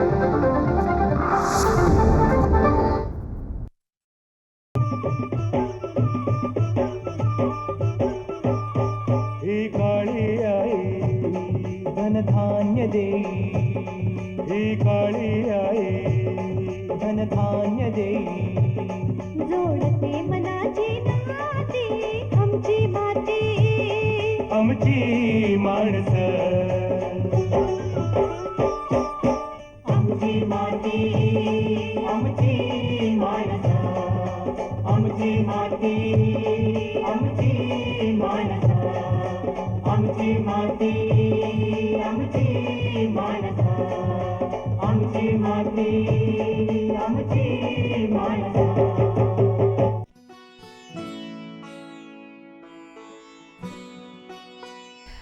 ही काळी आई धनधान्य देई, ही काळी आई धनधान्य देई. जोडते मनाची नाती आमची माती, आमची माणसं, आमची माती, आमची माणसं, आमची माती, आमची माणसं, आमची माती, आमची माणसं, आमची माती, आमची माणसं.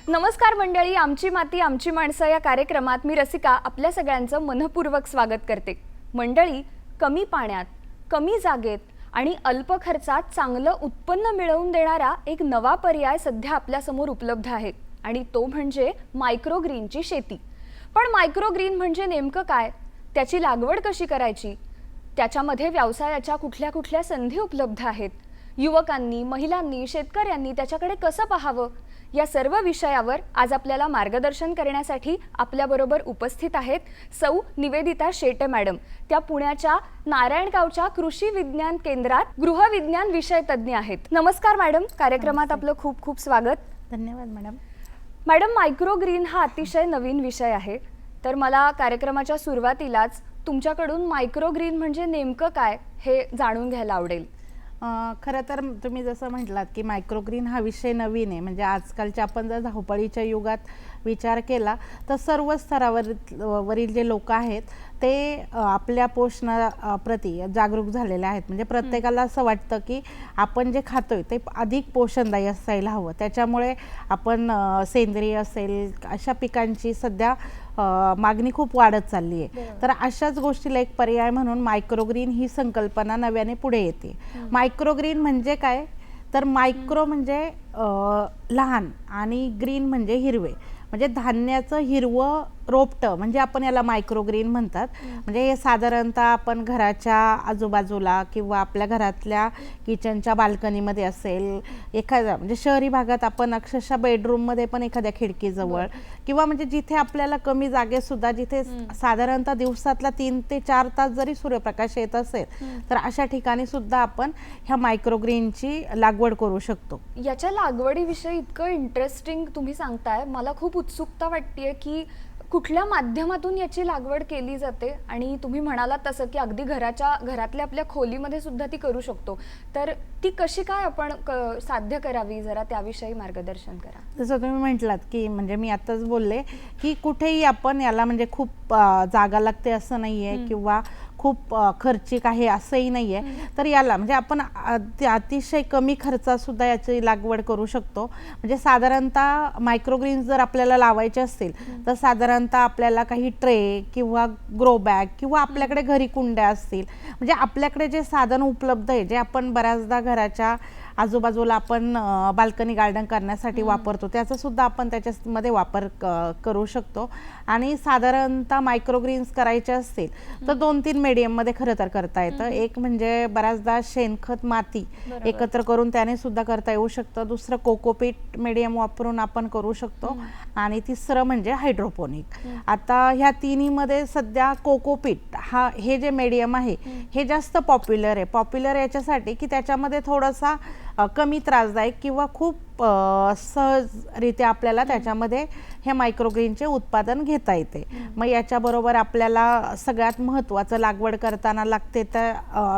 नमस्कार मंडळी, आमची माती आमची माणसं या कार्यक्रमात मी रसिका आपल्या सगळ्यांचं मनपूर्वक स्वागत करते. मंडळी, कमी पाण्यात, कमी जागेत आणि अल्प खर्चात चांगलं उत्पन्न मिळवून देणारा एक नवा पर्याय सध्या आपल्यासमोर उपलब्ध आहे आणि तो म्हणजे मायक्रोग्रीनची शेती. पण मायक्रोग्रीन म्हणजे नेमकं काय, त्याची लागवड कशी करायची, त्याच्यामध्ये व्यवसायाच्या कुठल्या कुठल्या संधी उपलब्ध आहेत, युवकांनी, महिलांनी, शेतकऱ्यांनी त्याच्याकडे कसं पाहावं, या सर्व विषयावर आज आपल्याला मार्गदर्शन करण्यासाठी आपल्याबरोबर उपस्थित आहेत सौ निवेदिता शेटे मॅडम. त्या पुण्याच्या नारायणगावच्या कृषी विज्ञान केंद्रात गृहविज्ञान विषय तज्ज्ञ आहेत. नमस्कार मॅडम, कार्यक्रमात आपलं खूप खूप स्वागत. धन्यवाद मॅडम. मॅडम, मायक्रोग्रीन हा अतिशय नवीन विषय आहे, तर मला कार्यक्रमाच्या सुरुवातीलाच तुमच्याकडून मायक्रोग्रीन म्हणजे नेमकं काय हे जाणून घ्यायला आवडेल. खरं तर तुम्ही जसं म्हटलात की मायक्रोग्रीन हा विषय नवीन आहे, म्हणजे आजकालच्या आपण जर धावपळीच्या युगात विचार केला तर सर्व स्तरावरील जे लोक आहेत ते आपल्या पोषणाप्रती जागरूक झालेले आहेत. म्हणजे प्रत्येकाला असं वाटतं की आपण जे खातोय ते अधिक पोषणदायी असायला हवं, त्याच्यामुळे आपण सेंद्रिय असेल अशा पिकांची सध्या मागणी खूप वाढत चालली आहे. तर अशाच गोष्टीला एक पर्याय म्हणून मायक्रोग्रीन ही संकल्पना नव्याने पुढे येते. मायक्रोग्रीन म्हणजे काय, तर मायक्रो म्हणजे लहान आणि ग्रीन म्हणजे हिरवे, म्हणजे धान्याचं हिरवं रोपटं म्हणजे आपण याला मायक्रोग्रीन म्हणतात. म्हणजे हे साधारणतः आपण घराच्या आजूबाजूला किंवा आपल्या घरातल्या किचनच्या बाल्कनीमध्ये असेल, एखाद्या म्हणजे शहरी भागात आपण अक्षरशः बेडरूममध्ये पण एखाद्या खिडकीजवळ किंवा म्हणजे जिथे आपल्याला कमी जागेतसुद्धा, जिथे साधारणतः दिवसातला 3 ते 4 तास जरी सूर्यप्रकाश येत असेल तर अशा ठिकाणी सुद्धा आपण ह्या मायक्रोग्रीनची लागवड करू शकतो. याच्या लागवडीविषयी इतकं इंटरेस्टिंग तुम्ही सांगताय, मला खूप उत्सुकता वाटतेय की कुठल्या माध्यमातून याची लागवड केली जाते. आणि तुम्ही म्हणालात तसं की अगदी घरातल्या आपल्या खोलीमध्ये सुद्धा ती करू शकतो, तर ती कशी काय आपण साध्य करावी, जरा त्याविषयी मार्गदर्शन करा. जसं तुम्ही म्हटलात की म्हणजे मी आताच बोलले की कुठेही आपण याला म्हणजे खूप जागा लागते असं नाहीये किंवा खूप खर्चिक आहे असंही नाहीये, तर याला म्हणजे आपण अतिशय कमी खर्चात सुद्धा याची लागवड करू शकतो. म्हणजे साधारणतः मायक्रोग्रीन्स जर आपल्याला लावायचे असतील तर साधारणतः आपल्याला काही ट्रे किंवा ग्रो बॅग किंवा आपल्याकडे घरी कुंड्या असतील, म्हणजे आपल्याकडे जे साधन उपलब्ध आहे, जे आपण बऱ्याचदा घराच्या आजूबाजूला आपण बाल्कनी गार्डन करण्यासाठी वापरतो, त्याचा सुद्धा आपण त्याच्यामध्ये वापर करू शकतो. आणि साधारणतः मायक्रोग्रीन्स करायचे असतील तर 2-3 मीडियममध्ये खरं तर करता येतं. एक म्हणजे बऱ्याचदा शेणखत माती एकत्र करून त्याने सुद्धा करता येऊ शकतं. दुसरं कोकोपीट मीडियम वापरून आपण करू शकतो. आणि तिसरं म्हणजे हायड्रोपोनिक. आता ह्या तिन्हीमध्ये सध्या कोकोपीट हे जे मीडियम आहे हे जास्त पॉप्युलर आहे. पॉप्युलर याच्यासाठी की त्याच्यामध्ये थोडासा कमी त्रासदायक किंवा खूप सहजरित्या आपल्याला त्याच्यामध्ये हे मायक्रोग्रीनचे उत्पादन घेता येते. मग याच्याबरोबर आपल्याला सगळ्यात महत्त्वाचं लागवड करताना लागते तर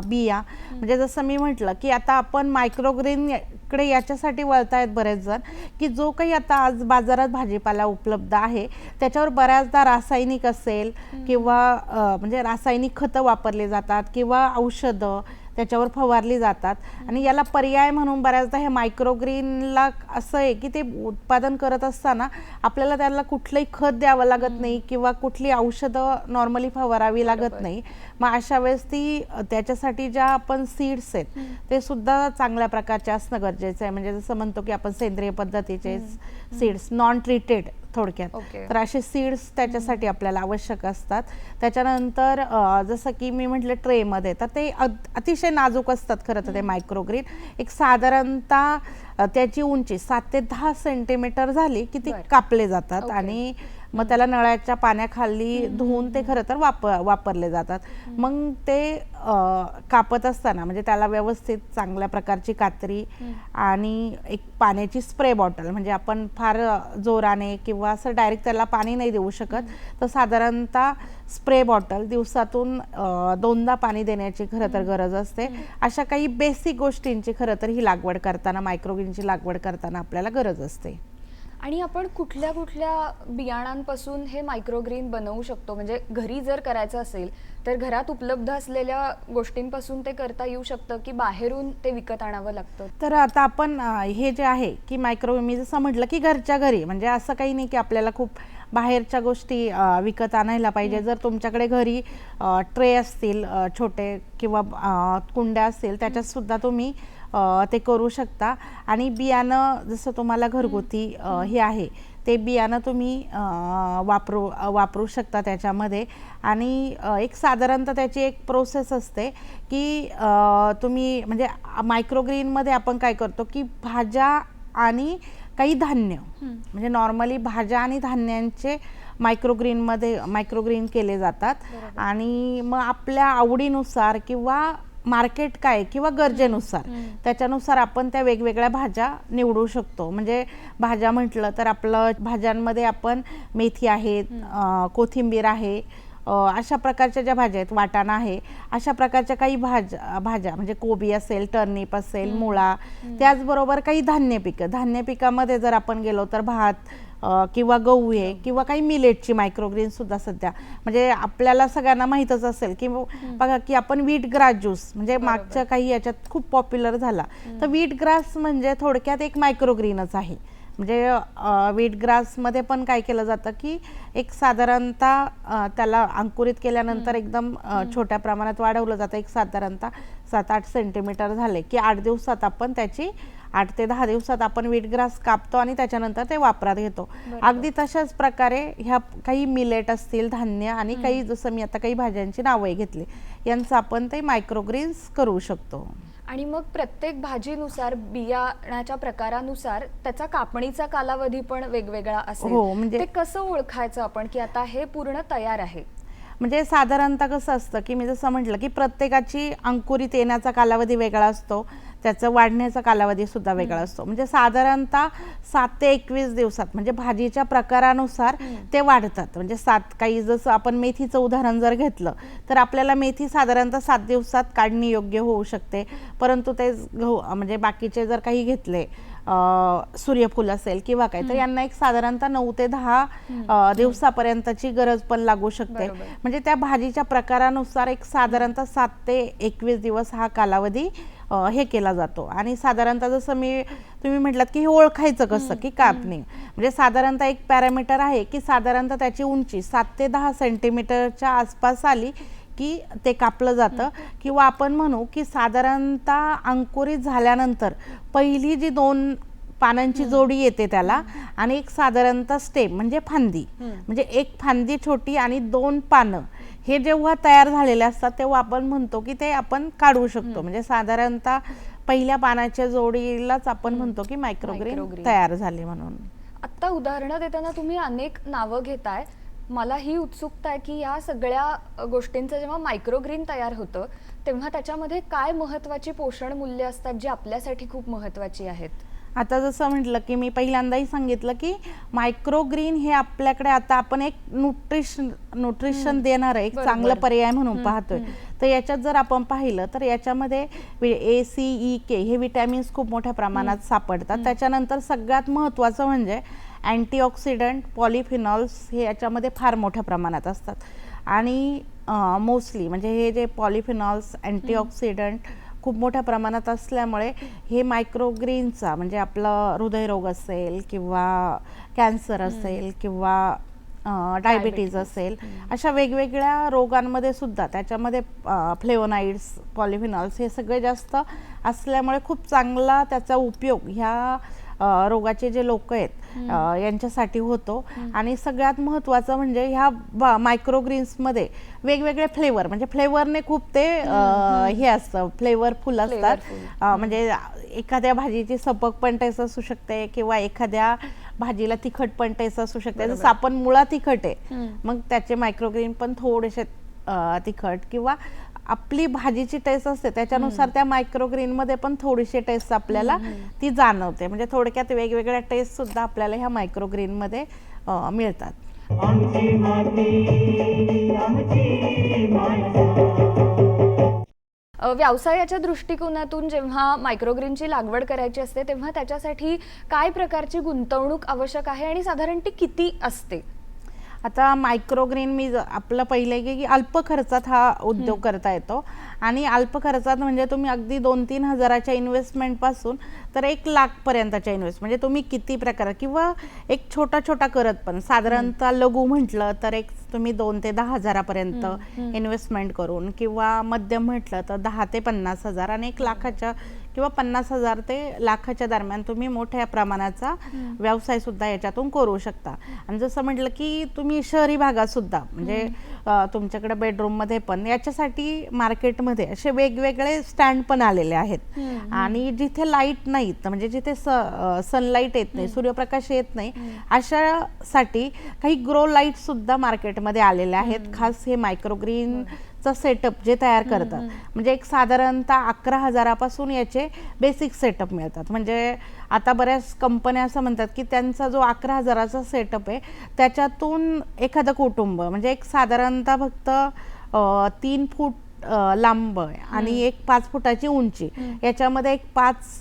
बिया. म्हणजे जसं मी म्हटलं की आता आपण मायक्रोग्रीनकडे याच्यासाठी वळतायत बरेच जण की जो काही आता आज बाजारात भाजीपाला उपलब्ध आहे त्याच्यावर बऱ्याचदा रासायनिक असेल किंवा म्हणजे रासायनिक खतं वापरली जातात किंवा औषधं त्याच्यावर फवारली जातात. आणि याला पर्याय म्हणून बऱ्याचदा हे मायक्रोग्रीनला असं आहे की ते उत्पादन करत असताना आपल्याला त्याला कुठलंही खत द्यावं लागत नाही किंवा कुठली औषधं नॉर्मली फवारावी लागत नाही. मग अशा वेळेस ती त्याच्यासाठी ज्या आपण सीड्स आहेत ते सुद्धा चांगल्या प्रकारचे असणं गरजेचं आहे. म्हणजे जसं म्हणतो की आपण सेंद्रिय पद्धतीचे सीड्स, नॉन ट्रीटेड थोडक्यात. ओके. तर असे सीड्स त्याच्यासाठी आपल्याला आवश्यक असतात. त्याच्यानंतर जसं की मी म्हटलं ट्रेमध्ये, तर ते अतिशय नाजूक असतात खरं तर ते मायक्रोग्रीन. एक साधारणतः त्याची उंची 7 ते 10 सेंटीमीटर झाली की ती बरं. कापले जातात ओके. आणि मग त्याला नळाच्या पाण्याखाली धुवून ते खरं तर वापरले जातात. मग ते कापत असताना म्हणजे त्याला व्यवस्थित चांगल्या प्रकारची कात्री आणि एक पाण्याची स्प्रे बॉटल, म्हणजे आपण फार जोराने किंवा असं डायरेक्ट त्याला पाणी नाही देऊ शकत, तर साधारणतः स्प्रे बॉटल दिवसातून 2दा पाणी देण्याची खरं तर गरज असते. अशा काही बेसिक गोष्टींची खरं तर ही लागवड करताना, मायक्रोग्रीनची लागवड करताना आपल्याला गरज असते. आणि आपण कुठल्या कुठल्या बियाणांपासून हे मायक्रोग्रीन बनवू शकतो? म्हणजे घरी जर करायचं असेल तर घरात उपलब्ध असलेल्या गोष्टींपासून ते करता येऊ शकतं की बाहेरून ते विकत आणावं लागतं? तर आता आपण हे जे आहे की मी जसं म्हटलं की घरच्या घरी, म्हणजे असं काही नाही की आपल्याला खूप बाहेरच्या गोष्टी विकत आणायला पाहिजे. जर तुमच्याकडे घरी ट्रे असतील छोटे किंवा कुंड्या असतील, त्याच्यात सुद्धा तुम्ही ते करू शकता. आणि बियाणं जसं तुम्हाला घरगुती हे आहे ते बियाणं तुम्ही वापरू शकता त्याच्यामध्ये. आणि एक साधारणतः त्याची एक प्रोसेस असते की तुम्ही म्हणजे मायक्रोग्रीनमध्ये आपण काय करतो की भाज्या आणि काही धान्य, म्हणजे नॉर्मली भाज्या आणि धान्यांचे मायक्रोग्रीन केले जातात. आणि मग आपल्या आवडीनुसार किंवा मार्केट काय किंवा गरजेनुसार त्याच्यानुसार आपण त्या वेगवेगळ्या भाज्या निवडू शकतो. म्हणजे भाज्या म्हटलं तर आपलं भाज्यांमध्ये आपण मेथी आहे, कोथिंबीर आहे, अशा प्रकारच्या ज्या भाज्या आहेत, वाटाणा आहे, अशा प्रकारच्या काही भाज्या म्हणजे कोबी असेल, टर्निप असेल, मुळा, त्याचबरोबर काही धान्य पिकामध्ये जर आपण गेलो तर भात किंवा गहू आहे किंवा काही मिलेटची मायक्रोग्रीन सुद्धा सध्या म्हणजे आपल्याला सगळ्यांना माहीतच असेल की बघा की आपण व्हीट ग्रास ज्यूस म्हणजे मागच्या काही याच्यात खूप पॉप्युलर झाला. तर व्हीट ग्रास म्हणजे थोडक्यात एक मायक्रोग्रीनच आहे. म्हणजे व्हीट ग्रासमध्ये पण काय केलं जातं की एक साधारणतः त्याला अंकुरित केल्यानंतर एकदम छोट्या प्रमाणात वाढवलं जातं. एक साधारणतः 7-8 सेंटीमीटर झाले की 8 दिवसात आपण त्याची 8 ते 10 दिवसात आपण व्हीट ग्रास कापतो आणि त्याच्यानंतर ते वापरात घेतो. अगदी तशाच प्रकारे ह्या काही मिलेट असतील, धान्य आणि काही जसं मी आता काही भाज्यांची नावं घेतली, यांचं आपण ते मायक्रोग्रीन्स करू शकतो. आणि मग प्रत्येक भाजीनुसार, बियाणाच्या प्रकारानुसार त्याचा कापणीचा कालावधी पण वेगवेगळा असेल. हो, म्हणजे ते कसं ओळखायचं आपण की आता हे पूर्ण तयार आहे? म्हणजे साधारणतः कसं असतं की मी जसं म्हटलं की प्रत्येकाची अंकुरित येण्याचा कालावधी वेगळा असतो, त्याचं वाढण्याचा कालावधी सुद्धा वेगळा असतो. म्हणजे साधारणतः 7 ते 21 दिवसात म्हणजे भाजीच्या प्रकारानुसार ते वाढतात. म्हणजे काही जसं आपण मेथीचं उदाहरण जर घेतलं तर आपल्याला मेथी साधारणतः 7 दिवसात काढणी योग्य होऊ शकते. परंतु ते म्हणजे बाकीचे जर काही घेतले सूर्यफूल असेल किंवा काय, तर यांना एक साधारणतः 9 ते 10 दिवसापर्यंतची गरज पण लागू शकते. म्हणजे त्या भाजीच्या प्रकारानुसार एक साधारणतः 7 ते 21 दिवस हा कालावधी हे केला जातो. आणि साधारणतः जसं तुम्ही म्हटलात की हे ओळखायचं कसं की कापणी, म्हणजे साधारणतः एक पॅरामीटर आहे की साधारणतः त्याची उंची 7 ते 10 सेंटीमीटरच्या आसपास आली की ते कापलं जातं. किंवा आपण म्हणू की साधारणतः अंकुरित झाल्यानंतर पहिली जी 2 पानांची जोडी येते त्याला आणि एक साधारणतः स्टेम म्हणजे फांदी, म्हणजे एक फांदी छोटी आणि 2 पानं हे जेव्हा तयार झालेले असतात तेव्हा आपण म्हणतो की ते आपण काढू शकतो. म्हणजे साधारणतः पहिल्या पानाच्या जोडीलाच आपण म्हणतो की मायक्रोग्रीन तयार झाले म्हणून. आता उदाहरणं देताना तुम्ही अनेक नावं घेताय. मला ही उत्सुकता आहे की या सगळ्या गोष्टींचं जेव्हा मायक्रोग्रीन तयार होतं तेव्हा त्याच्यामध्ये काय महत्त्वाची पोषण मूल्य असतात जी आपल्यासाठी खूप महत्त्वाची आहेत? आता जसं म्हटलं की मी पहिल्यांदाही सांगितलं की मायक्रोग्रीन हे आपल्याकडे आता आपण एक न्यूट्रिशन देणारं एक चांगलं पर्याय म्हणून पाहतोय. तर याच्यात जर आपण पाहिलं तर याच्यामध्ये A-C-E-K हे विटॅमिन्स खूप मोठ्या प्रमाणात सापडतात. त्याच्यानंतर सगळ्यात महत्त्वाचं म्हणजे अँटीऑक्सिडंट, पॉलिफिनॉल्स हे याच्यामध्ये फार मोठ्या प्रमाणात असतात. आणि मोस्टली म्हणजे हे जे पॉलिफिनॉल्स, अँटीऑक्सिडंट खूप मोठ्या प्रमाणात असल्यामुळे हे मायक्रोग्रीनचा म्हणजे आपलं हृदयरोग असेल किंवा कॅन्सर असेल किंवा डायबिटीज असेल, अशा वेगवेगळ्या रोगांमध्ये सुद्धा त्याच्यामध्ये फ्लेवोनाइड्स, पॉलिफिनॉल्स हे सगळे जास्त असल्यामुळे खूप चांगला त्याचा उपयोग ह्या रोगाचे जे लोक आहेत यांच्यासाठी होतो. आणि सगळ्यात महत्त्वाचं म्हणजे ह्या मायक्रोग्रीन्समध्ये वेगवेगळे फ्लेवर, म्हणजे फ्लेवरने खूप ते हे असतं, फ्लेवरफुल असतात. म्हणजे एखाद्या भाजीची सपक पण टेस्ट असू शकते किंवा एखाद्या भाजीला तिखट पण टेस्ट असू शकते. जसं आपण मुळा तिखट आहे, मग त्याचे मायक्रोग्रीन पण थोडेसे तिखट, किंवा आपली भाजीची टेस्ट असते त्याच्यानुसार त्या मायक्रोग्रीन मध्ये पण थोडीशी टेस्ट आपल्याला ती जाणवते. म्हणजे थोडक्यात वेगवेगळ्या टेस्ट सुद्धा आपल्याला ह्या मायक्रोग्रीन मध्ये मिळतात. आमची माती आमची माणसं. व्यवसायाच्या दृष्टिकोनातून जेव्हा मायक्रोग्रीनची लागवड करायची असते तेव्हा त्याच्यासाठी काय प्रकारची गुंतवणूक आवश्यक आहे आणि साधारण ती किती असते? आता मायक्रोग्रीन मी आपलं पहिले की अल्प खर्चात हा उद्योग करता येतो. आणि अल्प खर्चात म्हणजे तुम्ही अगदी 2-3 हजाराच्या इन्व्हेस्टमेंट पासून तर 1 लाख पर्यंतच्या इन्व्हेस्ट, म्हणजे तुम्ही किती प्रकार, किंवा एक छोटा छोटा करत पण साधारणतः लघु म्हटलं तर एक तुम्ही 2 ते 10 हजारापर्यंत इन्व्हेस्टमेंट करून, किंवा मध्यम म्हटलं तर 10 ते 50 हजार, आणि 1 लाखाच्या किंवा 50,000 ते लाखाच्या दरम्यान तुम्ही मोठ्या प्रमाणाचा व्यवसाय सुद्धा याच्यातून करू शकता. आणि जसं म्हटलं की तुम्ही शहरी भागात सुद्धा म्हणजे तुमच्याकडे बेडरूम मध्ये पण याच्यासाठी मार्केटमध्ये असे वेगवेगळे स्टँड पण आलेले आहेत. आणि जिथे लाईट नाही, म्हणजे जिथे सनलाईट येत नाही, सूर्यप्रकाश येत नाही, अशासाठी काही ग्रो लाईट सुद्धा मार्केटमध्ये आलेले आहेत. खास हे मायक्रोग्रीन चा सेटअप जे तयार करतात, म्हणजे एक साधारणतः 11,000पासून याचे बेसिक सेटअप मिळतात. म्हणजे आता बऱ्याच कंपन्या असं म्हणतात की त्यांचा जो 11,000चा सेटअप आहे त्याच्यातून एखादं कुटुंब, म्हणजे एक साधारणतः फक्त 3 फूट लांब आणि एक 5 फुटाची उंची, याच्यामध्ये एक 5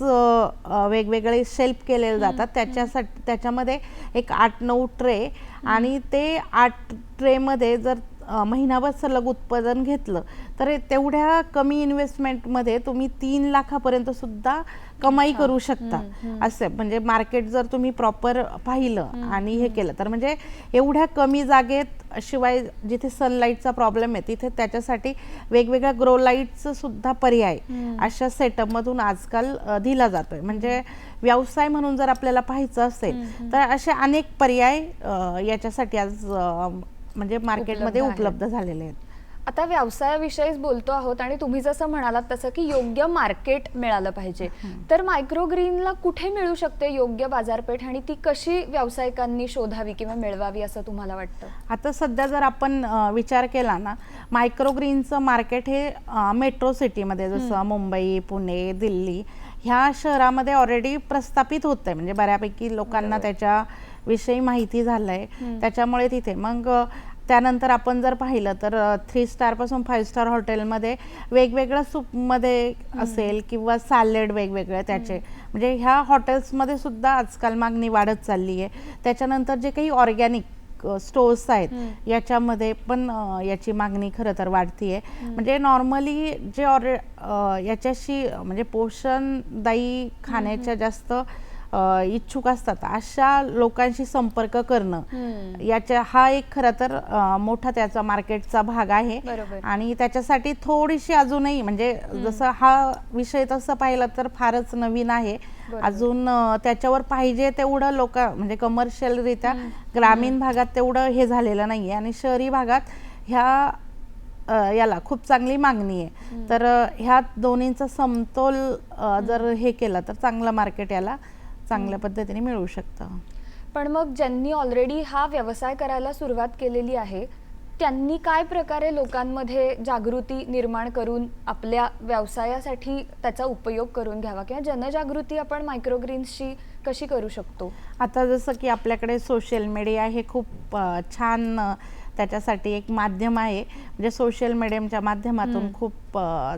वेगवेगळे शेल्फ केलेले जातात. त्याच्यासाठी त्याच्यामध्ये एक 8-9 ट्रे, आणि ते 8 ट्रेमध्ये जर महिनाभर सलग उत्पादन घेतलं तर तेवढ्या कमी इन्व्हेस्टमेंटमध्ये तुम्ही 3 लाखापर्यंत सुद्धा कमाई करू शकता. असे म्हणजे मार्केट जर तुम्ही प्रॉपर पाहिलं आणि हे केलं तर, म्हणजे एवढ्या कमी जागेत, शिवाय जिथे सनलाईटचा प्रॉब्लेम आहे तिथे त्याच्यासाठी वेगवेगळ्या ग्रो लाईटचं सुद्धा पर्याय अशा सेटअपमधून आजकाल दिला जातोय. म्हणजे व्यवसाय म्हणून जर आपल्याला पाहायचं असेल तर असे अनेक पर्याय याच्यासाठी आज म्हणजे मार्केटमध्ये उपलब्ध झालेले आहेत. आता व्यवसायाविषयीच बोलतो आहोत आणि तुम्ही जसं म्हणालात तसं की योग्य मार्केट मिळालं पाहिजे, तर मायक्रोग्रीनला कुठे मिळू शकते योग्य बाजारपेठ, आणि ती कशी व्यावसायिकांनी शोधावी किंवा मिळवावी असं तुम्हाला वाटतं? आता सध्या जर आपण विचार केला ना, मायक्रोग्रीनचं मार्केट हे मेट्रो सिटीमध्ये जसं मुंबई, पुणे, दिल्ली ह्या शहरामध्ये ऑलरेडी प्रस्थापित होत आहे. म्हणजे बऱ्यापैकी लोकांना त्याच्या विषयी माहिती झालंय, त्याच्यामुळे तिथे मग त्यानंतर आपण जर पाहिलं तर 3 स्टार पासून 5 स्टार हॉटेलमध्ये वेगवेगळ्या सूपमध्ये असेल किंवा सॅलड वेगवेगळे त्याचे, म्हणजे ह्या हॉटेल्समध्ये सुद्धा आजकाल मागणी वाढत चालली आहे. त्याच्यानंतर जे काही ऑर्गॅनिक स्टोर्स आहेत याच्यामध्ये पण याची मागणी खरं तर वाढतीये. म्हणजे नॉर्मली जे याच्याशी म्हणजे पोषणदायी खाण्याच्या जास्त इच्छुक असतात अशा लोकांशी संपर्क करणं, याच्या हा एक खरं तर मोठा त्याचा मार्केटचा भाग आहे. आणि त्याच्यासाठी थोडीशी अजूनही म्हणजे जसं हा विषय तसं पाहिलं तर फारच नवीन आहे. अजून त्याच्यावर पाहिजे तेवढं लोक म्हणजे कमर्शियल रित्या ग्रामीण भागात तेवढं हे झालेलं नाहीये, आणि शहरी भागात ह्या याला खूप चांगली मागणी आहे. तर ह्या दोन्हींचा समतोल जर हे केलं तर चांगलं मार्केट याला चांगल्या पद्धतीने मिळू शकतं. पण मग ज्यांनी ऑलरेडी हा व्यवसाय करायला सुरुवात केलेली आहे त्यांनी काय प्रकारे लोकांमध्ये जागृती निर्माण करून आपल्या व्यवसायासाठी त्याचा उपयोग करून घ्यावा, किंवा जनजागृती आपण मायक्रोग्रीन्सची कशी करू शकतो? आता जसं की आपल्याकडे सोशल मीडिया हे खूप छान त्याच्यासाठी एक माध्यम आहे. म्हणजे सोशल मीडियाच्या माध्यमातून खूप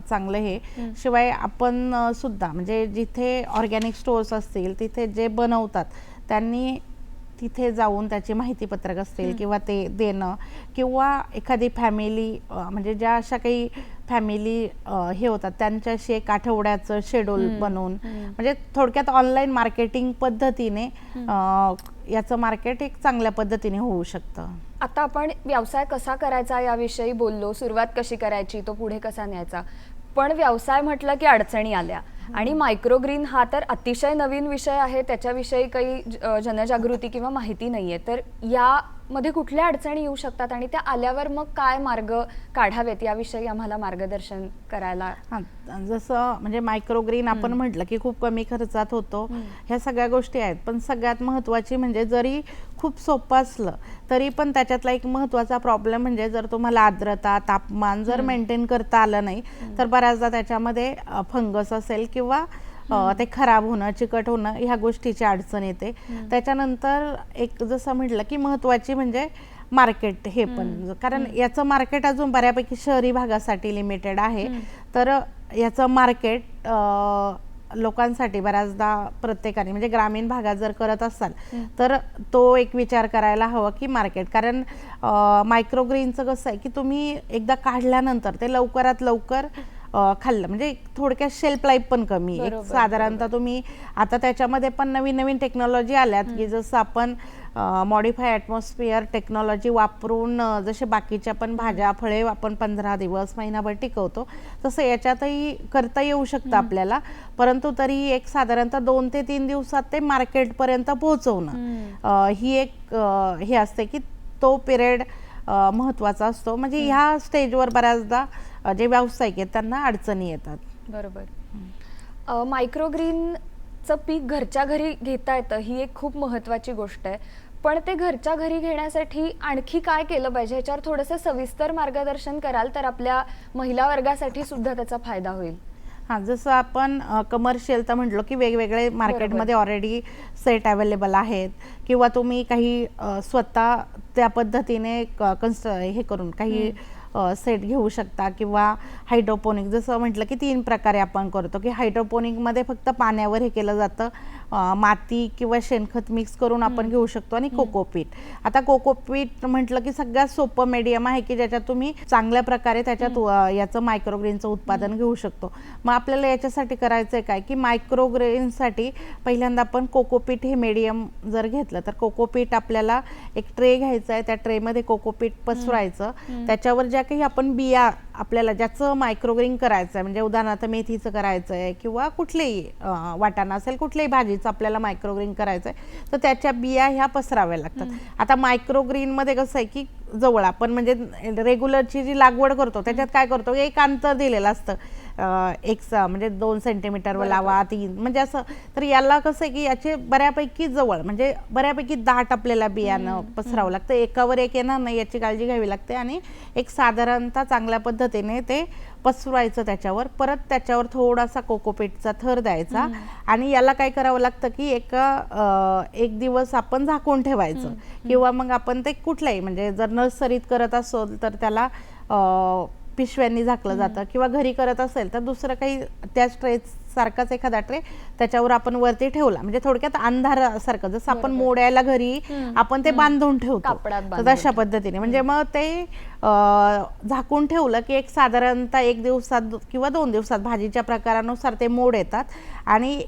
चांगलं हे. शिवाय आपण सुद्धा म्हणजे जिथे ऑर्गॅनिक स्टोर्स असतील तिथे जे बनवतात त्यांनी तिथे जाऊन त्याची माहितीपत्रक असतील किंवा ते देणं, किंवा एखादी फॅमिली म्हणजे ज्या अशा काही फॅमिली हे होतात त्यांच्याशी एक आठवड्याचं शेड्यूल बनवून, म्हणजे थोडक्यात ऑनलाईन मार्केटिंग पद्धतीने याचं मार्केट एक चांगल्या पद्धतीने होऊ शकतं. आता आपण व्यवसाय कसा करायचा याविषयी बोललो, सुरुवात कशी करायची, तो पुढे कसा न्यायचा. पण व्यवसाय म्हटलं की अडचणी आल्या, आणि मायक्रोग्रीन हा तर अतिशय नवीन विषय आहे, त्याच्याविषयी काही जनजागृती किंवा माहिती नाहीये. तर यामध्ये कुठल्या अडचणी येऊ शकतात आणि त्या आल्यावर मग काय मार्ग काढावेत याविषयी आम्हाला मार्गदर्शन करायला. हां, जसं म्हणजे मायक्रोग्रीन आपण म्हटलं की खूप कमी खर्चात होतो, ह्या सगळ्या गोष्टी आहेत. पण सगळ्यात महत्त्वाची म्हणजे जरी खूप सोपं असलं तरी पण त्याच्यातला एक महत्त्वाचा प्रॉब्लेम म्हणजे जर तुम्हाला आर्द्रता, तापमान जर मेंटेन करता आलं नाही तर बऱ्याचदा त्याच्यामध्ये फंगस असेल किंवा ते खराब होणं, चिकट होणं ह्या गोष्टीची अडचण येते. त्याच्यानंतर एक जसं म्हटलं की महत्त्वाची म्हणजे मार्केट, हे पण कारण याचं मार्केट अजून बऱ्यापैकी शहरी भागासाठी लिमिटेड आहे. तर याचं मार्केट लोकांसाठी बऱ्याचदा प्रत्येकाने म्हणजे ग्रामीण भागात जर करत असाल तर तो एक विचार करायला हवा की मार्केट, कारण मायक्रोग्रीनचं कसं आहे की तुम्ही एकदा काढल्यानंतर ते लवकरात लवकर खाल्लं म्हणजे थोडक्यात शेल्फ लाईफ पण कमी. एक साधारणतः तुम्ही आता त्याच्यामध्ये पण नवीन नवीन टेक्नॉलॉजी आल्यात की जसं आपण मॉडिफाय ॲटमॉस्फिअर टेक्नॉलॉजी वापरून जसे बाकीच्या पण भाज्या फळे आपण 15 दिवस महिनाभर टिकवतो तसं याच्यातही करता येऊ शकतं आपल्याला. परंतु तरी एक साधारणतः 2 ते 3 दिवसात ते मार्केटपर्यंत पोहोचवणं ही एक हे असते की तो पिरियड महत्त्वाचा असतो. म्हणजे ह्या स्टेजवर बऱ्याचदा जे व्यावसायिक आहेत त्यांना अडचणी येतात. बरोबर. मायक्रोग्रीनचं पीक घरच्या घरी घेता येतं ही एक खूप महत्त्वाची गोष्ट आहे. पण ते घरच्या घरी घेण्यासाठी आणखी काय केलं पाहिजे ह्याच्यावर थोडंसं सविस्तर मार्गदर्शन कराल तर आपल्या महिला वर्गासाठी सुद्धा त्याचा फायदा होईल. हां, जसं आपण कमर्शियल तर म्हटलो की वेगवेगळे मार्केटमध्ये ऑलरेडी सेट अवेलेबल आहेत किंवा तुम्ही काही स्वतः त्या पद्धतीने हे करून काही सेट घेऊ शकता किंवा हायड्रोपोनिक जसं म्हटलं की 3 प्रकारे आपण करतो की हायड्रोपोनिकमध्ये फक्त पाण्यावर हे केलं जातं, माती किंवा शेणखत मिक्स करून आपण घेऊ शकतो आणि कोकोपीट. आता कोकोपीट म्हटलं की सगळ्यात सोपं मीडियम आहे की ज्याच्यात तुम्ही चांगल्या प्रकारे त्याच्यात याचं मायक्रोग्रीनचं उत्पादन घेऊ शकतो. मग आपल्याला याच्यासाठी करायचं आहे काय की मायक्रोग्रीनसाठी पहिल्यांदा आपण कोकोपीट हे मीडियम जर घेतलं तर कोकोपीट आपल्याला एक ट्रे घ्यायचा आहे, त्या ट्रेमध्ये कोकोपीट पसरायचं, त्याच्यावर ज्या काही आपण बिया आपल्याला ज्याचं मायक्रोग्रीन करायचं आहे म्हणजे उदाहरणार्थ मेथीचं करायचं आहे किंवा कुठलेही वाटाणा असेल कुठल्याही भाजीचं आपल्याला मायक्रोग्रीन करायचं आहे तर त्याच्या बिया ह्या पसराव्या लागतात. आता मायक्रोग्रीनमध्ये कसं आहे की जवळ आपण म्हणजे रेग्युलरची जी लागवड करतो त्याच्यात काय करतो एक अंतर दिलेलं असतं, म्हणजे 2 सेंटीमीटरवर लावा 3 म्हणजे असं. तर याला कसं आहे की याचे बऱ्यापैकी जवळ म्हणजे बऱ्यापैकी दाट आपल्याला बियाणं पसरावं लागतं, एकावर एक येणार नाही याची काळजी घ्यावी लागते. आणि एक साधारणतः चांगल्या पद्धतीने ते पसरवायचं, त्याच्यावर परत त्याच्यावर थोडासा कोकोपीटचा थर द्यायचा आणि याला काय करावं लागतं की एक दिवस आपण झाकून ठेवायचं किंवा मग आपण ते कुठल्याही म्हणजे जर नर्सरीत करत असेल तर त्याला पिशव्यांनी झाकलं जातं किंवा घरी करत असेल तर दुसरं काही त्याच ट्रे सारखाच एखादा ट्रे त्याच्यावर आपण वरती ठेवला म्हणजे थोडक्यात अंधारासारखं जसं आपण मोड्याला घरी आपण ते बांधून ठेवतो तर तशा पद्धतीने म्हणजे मग ते झाकून ठेवलं की एक साधारणतः 1 दिवसात किंवा 2 दिवसात भाजीच्या प्रकारानुसार ते मोड येतात आणि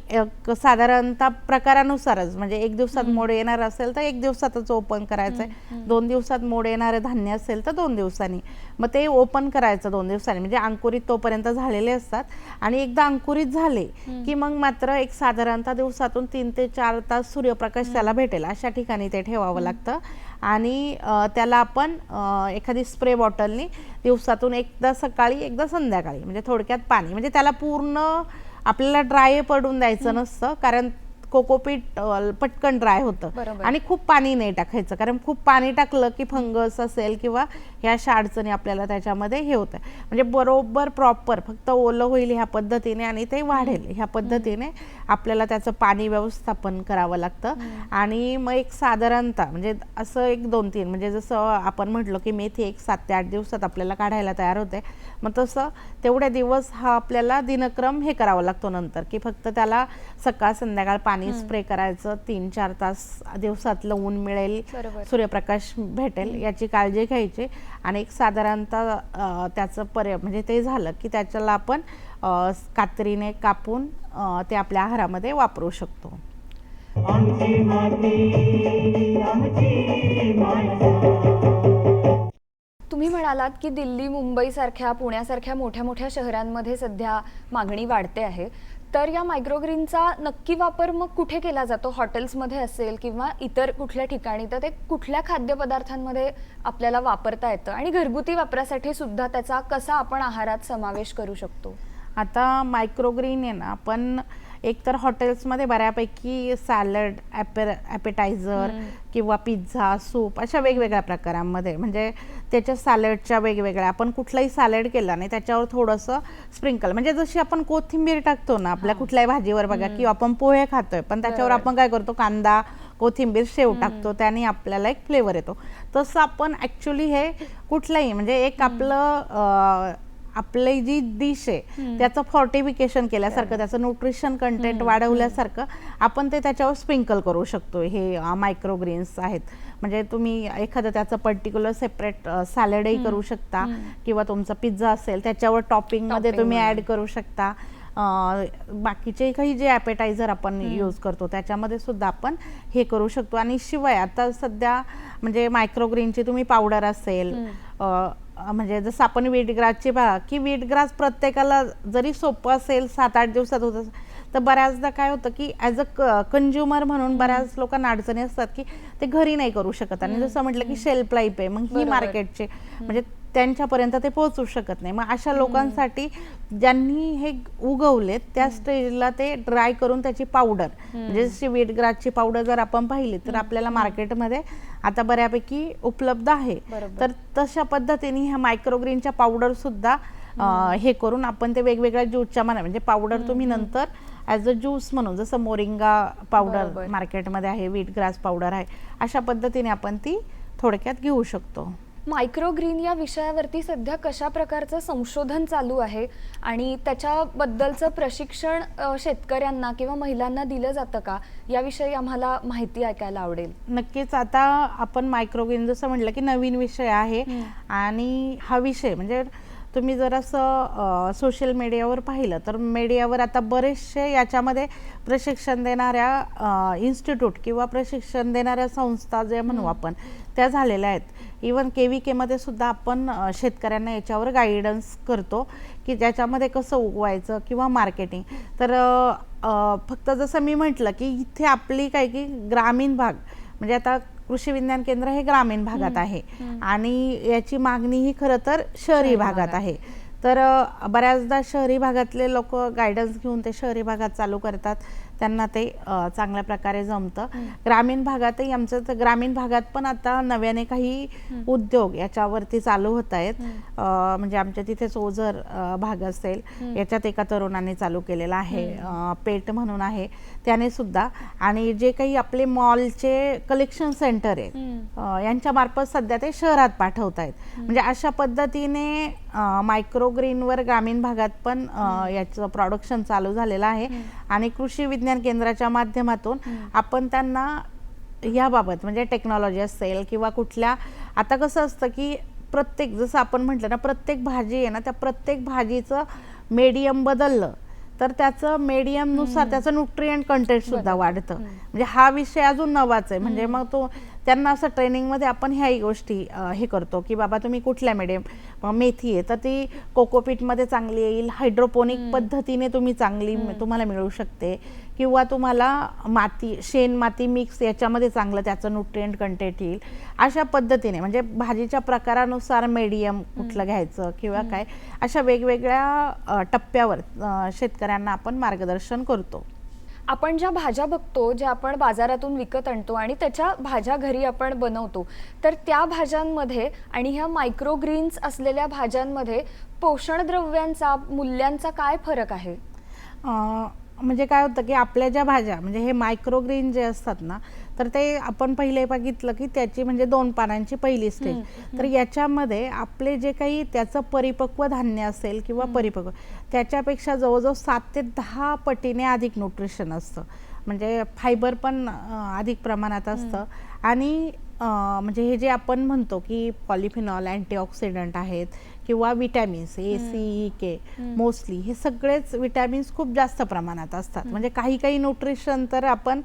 साधारणतः प्रकारानुसारच म्हणजे 1 दिवसात मोड येणार असेल तर 1 दिवसातच ओपन करायचं आहे, 2 दिवसात मोड येणारे धान्य असेल तर 2 दिवसांनी मग ते ओपन करायचं 2 दिवसांनी म्हणजे अंकुरित तोपर्यंत झालेले असतात. आणि एकदा अंकुरित झाले की मग मात्र एक साधारणतः दिवसातून 3 ते 4 तास सूर्यप्रकाश त्याला भेटेल अशा ठिकाणी ते ठेवावं लागतं. आणि त्याला आपण एखादी स्प्रे बॉटलनी दिवसातून एकदा सकाळी एकदा संध्याकाळी म्हणजे थोडक्यात पाणी म्हणजे त्याला पूर्ण आपल्याला ड्राय पडून द्यायचं नसतं कारण कोकोपीट पटकन ड्राय होतं आणि खूप पाणी नाही टाकायचं कारण खूप पाणी टाकलं की फंगस असेल किंवा ह्या अशा अडचणी आपल्याला त्याच्यामध्ये हे होतं. म्हणजे बरोबर प्रॉपर फक्त ओलं होईल ह्या पद्धतीने आणि ते वाढेल ह्या पद्धतीने आपल्याला त्याचं पाणी व्यवस्थापन करावं लागतं. आणि मग एक साधारणतः म्हणजे असं 1-2-3 म्हणजे जसं आपण म्हटलं की मेथी एक 7 ते 8 दिवसात आपल्याला काढायला तयार होते, मग तसं तेवढे दिवस हा आपल्याला दिनक्रम हे करावा लागतो नंतर की फक्त त्याला सकाळ संध्याकाळ पाणी स्प्रे करायचं, 3-4 तास दिवसातलं ऊन मिळेल, सूर्यप्रकाश भेटेल याची काळजी घ्यायची. आणि एक साधारणतः त्याचं म्हणजे ते झालं की त्याच्याला आपण कात्रीने कापून ते आपल्या आहारामध्ये वापरू शकतो. आमची माती आमची माणसं. तुम्ही म्हणालात की दिल्ली, मुंबई सारख्या, पुण्यासारख्या मोठ्या मोठ्या शहरांमध्ये सध्या मागणी वाढते आहे, तर या मायक्रोग्रीनचा नक्की वापर मग कुठे केला जातो? हॉटेल्समध्ये असेल किंवा इतर कुठल्या ठिकाणी, तर ते कुठल्या खाद्यपदार्थांमध्ये आपल्याला वापरता येतं आणि घरगुती वापरासाठी सुद्धा त्याचा कसा आपण आहारात समावेश करू शकतो? आता मायक्रोग्रीन आहे ना, आपण एकतर हॉटेल्समध्ये बऱ्यापैकी सॅलड, ॲपेटायझर किंवा पिझ्झा, सूप अशा वेगवेगळ्या प्रकारांमध्ये, म्हणजे त्याच्या सॅलडच्या वेगवेगळ्या, आपण कुठलाही सॅलड केला नाही त्याच्यावर थोडंसं स्प्रिंकल, म्हणजे जशी आपण कोथिंबीर टाकतो ना आपल्या कुठल्याही भाजीवर बघा, किंवा आपण पोहे खातोय पण त्याच्यावर आपण काय करतो, कांदा, कोथिंबीर, शेव टाकतो, त्याने आपल्याला एक फ्लेवर येतो. तसं आपण ॲक्च्युली हे कुठलंही म्हणजे एक आपली जी डिश आहे त्याचं फॉर्टिफिकेशन केल्यासारखं, त्याचं न्यूट्रिशन कंटेंट वाढवल्यासारखं आपण ते त्याच्यावर स्प्रिंकल करू शकतो. हे मायक्रोग्रीन्स आहेत, म्हणजे तुम्ही एखादं त्याचं पर्टिक्युलर सेपरेट सॅलडही करू शकता, किंवा तुमचा पिझ्झा असेल त्याच्यावर टॉपिंगमध्ये तुम्ही ॲड करू शकता. बाकीचे काही जे ॲपेटायझर आपण यूज करतो त्याच्यामध्ये सुद्धा आपण हे करू शकतो. आणि शिवाय आता सध्या म्हणजे मायक्रोग्रीनची तुम्ही पावडर असेल, म्हणजे जसं आपण व्हीटग्रासची बघा की व्हीटग्रास प्रत्येकाला जरी सोपं असेल 7-8 दिवसात होतं, तर बऱ्याचदा काय होतं की ॲज अ कंझ्युमर म्हणून बऱ्याच लोकांना अडचणी असतात की ते घरी नाही करू शकत. आणि जसं म्हटलं की शेल्फ लाईफ आहे, मग ही मार्केटचे म्हणजे त्यांच्यापर्यंत ते पोहोचू शकत नाही. मग अशा लोकांसाठी ज्यांनी हे उगवलेत त्या स्टेजला ते ड्राय करून त्याची पावडर, म्हणजे जशी व्हीटग्रासची पावडर जर आपण पाहिली तर आपल्याला मार्केटमध्ये आता बऱ्यापैकी उपलब्ध आहे. तर तशा पद्धतीने ह्या मायक्रोग्रीनच्या पावडर सुद्धा हे करून आपण ते वेगवेगळ्या ज्यूसच्या म्हणजे पावडर तुम्ही नंतर ॲज अ ज्यूस म्हणून, जसं मोरिंगा पावडर मार्केटमध्ये आहे, व्हीटग्रास पावडर आहे, अशा पद्धतीने आपण ती थोडक्यात घेऊ शकतो. मायक्रोग्रीन या विषयावरती सध्या कशा प्रकारचं संशोधन चालू आहे आणि त्याच्याबद्दलचं प्रशिक्षण शेतकऱ्यांना किंवा महिलांना दिलं जातं का, याविषयी आम्हाला माहिती ऐकायला आवडेल. नक्कीच. आता आपण मायक्रोग्रीन जसं म्हटलं की नवीन विषय आहे, आणि हा विषय म्हणजे तुम्ही जर असं सोशल मीडियावर पाहिलं तर मीडियावर आता बरेचसे याच्यामध्ये प्रशिक्षण देणाऱ्या इन्स्टिट्यूट किंवा प्रशिक्षण देणाऱ्या संस्था जे म्हणू आपण त्या झालेल्या आहेत. इवन KVK मध्ये सुद्धा आपण शेतकऱ्यांना याच्यावर गाईडन्स करतो की ज्याच्यामध्ये कसं उगवायचं किंवा मार्केटिंग. तर फक्त जसं मी म्हटलं की इथे आपली काय की ग्रामीण भाग, म्हणजे आता कृषी विज्ञान केंद्र हे ग्रामीण भागात आहे आणि याची मागणी ही खरं तर शहरी भागात आहे. तर बऱ्याचदा शहरी भागातले लोक गायडन्स घेऊन ते शहरी भागात चालू करतात, त्यांना ते चांगल्या प्रकारे जमतं. ग्रामीण भागातही आमचं तर ग्रामीण भागात पण आता नव्याने काही उद्योग याच्यावरती चालू होत आहेत. म्हणजे आमच्या तिथेच ओझर भाग असेल, याच्यात एका तरुणाने चालू केलेला आहे, पेट म्हणून आहे त्याने सुद्धा. आणि जे काही आपले मॉलचे कलेक्शन सेंटर आहे यांच्या मार्फत सध्या ते शहरात पाठवत आहेत. म्हणजे अशा पद्धतीने मायक्रोग्रीनवर ग्रामीण भागात पण याचं प्रोडक्शन चालू झालेलं आहे. आणि कृषी विज्ञान केंद्राच्या माध्यमातून आपण त्यांना याबाबत म्हणजे टेक्नॉलॉजी असेल किंवा कुठल्या, आता कसं असतं की प्रत्येक, जसं आपण म्हटलं ना, प्रत्येक भाजी आहे ना, त्या प्रत्येक भाजीचं मीडियम बदललं तर त्याचं मीडियमनुसार त्याचं न्यूट्रिएंट कंटेंट सुद्धा वाढतं. म्हणजे हा विषय अजून नवाच आहे. म्हणजे मग तो त्यांना असं ट्रेनिंगमध्ये आपण ह्याही गोष्टी हे करतो की बाबा तुम्ही कुठल्या मीडियम, मेथी आहे तर ती कोकोपीटमध्ये चांगली येईल, हायड्रोपोनिक पद्धतीने तुम्ही चांगली तुम्हाला मिळू शकते, किंवा तुम्हाला माती, शेण माती मिक्स याच्यामध्ये चांगलं त्याचं न्यूट्रिएंट कंटेंट येईल. अशा पद्धतीने म्हणजे भाजीच्या प्रकारानुसार मीडियम कुठलं घ्यायचं किंवा काय, अशा वेगवेगळ्या टप्प्यावर शेतकऱ्यांना आपण मार्गदर्शन करतो. आपण ज्या भाज्या बघतो, ज्या आपण बाजारातून विकत आणतो आणि त्याच्या भाज्या घरी आपण बनवतो, तर त्या भाज्यांमध्ये आणि ह्या मायक्रोग्रीन्स असलेल्या भाज्यांमध्ये पोषणद्रव्यांचा, मूल्यांचा काय फरक आहे? म्हणजे काय होतं की आपल्या ज्या भाज्या म्हणजे हे मायक्रोग्रीन जे असतात ना, तर ते आपण पहिले बघितलं की त्याची म्हणजे 2 पानांची पहिली स्टेज. तर याच्यामध्ये आपले जे काही त्याचं परिपक्व धान्य असेल किंवा परिपक्व, त्याच्यापेक्षा जवळजवळ 7 ते 10 पटीने अधिक न्यूट्रिशन असतं. म्हणजे फायबर पण अधिक प्रमाणात असतं. आणि म्हणजे हे जे आपण म्हणतो की पॉलिफिनॉल, अँटीऑक्सिडंट आहेत किंवा vitamins A, C, E, K, mostly हे सगळेच विटॅमिन्स खूप जास्त प्रमाणात असतात. म्हणजे काही काही न्यूट्रिशन तर आपण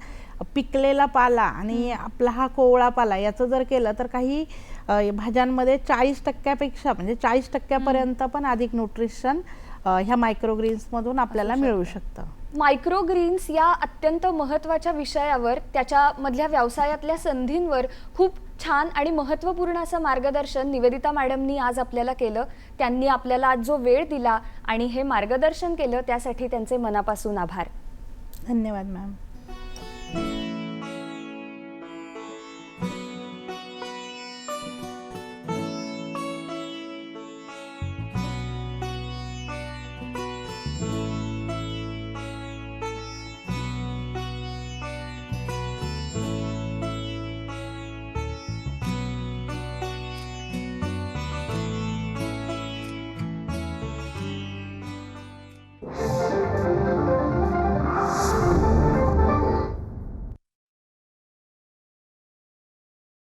पिकलेला पाला आणि आपला हा कोवळा पाला याचं जर केलं तर काही भाज्यांमध्ये 40% म्हणजे 40% पण अधिक न्यूट्रिशन ह्या मायक्रोग्रीन्समधून आपल्याला मिळू शकतं. मायक्रोग्रीन्स या अत्यंत महत्त्वाच्या विषयावर, त्याच्यामधल्या व्यवसायातल्या संधींवर खूप छान आणि महत्त्वपूर्ण असं मार्गदर्शन निवेदिता मॅडमनी आज आपल्याला केलं. त्यांनी आपल्याला आज जो वेळ दिला आणि हे मार्गदर्शन केलं त्यासाठी त्यांचे मनापासून आभार. धन्यवाद मॅम.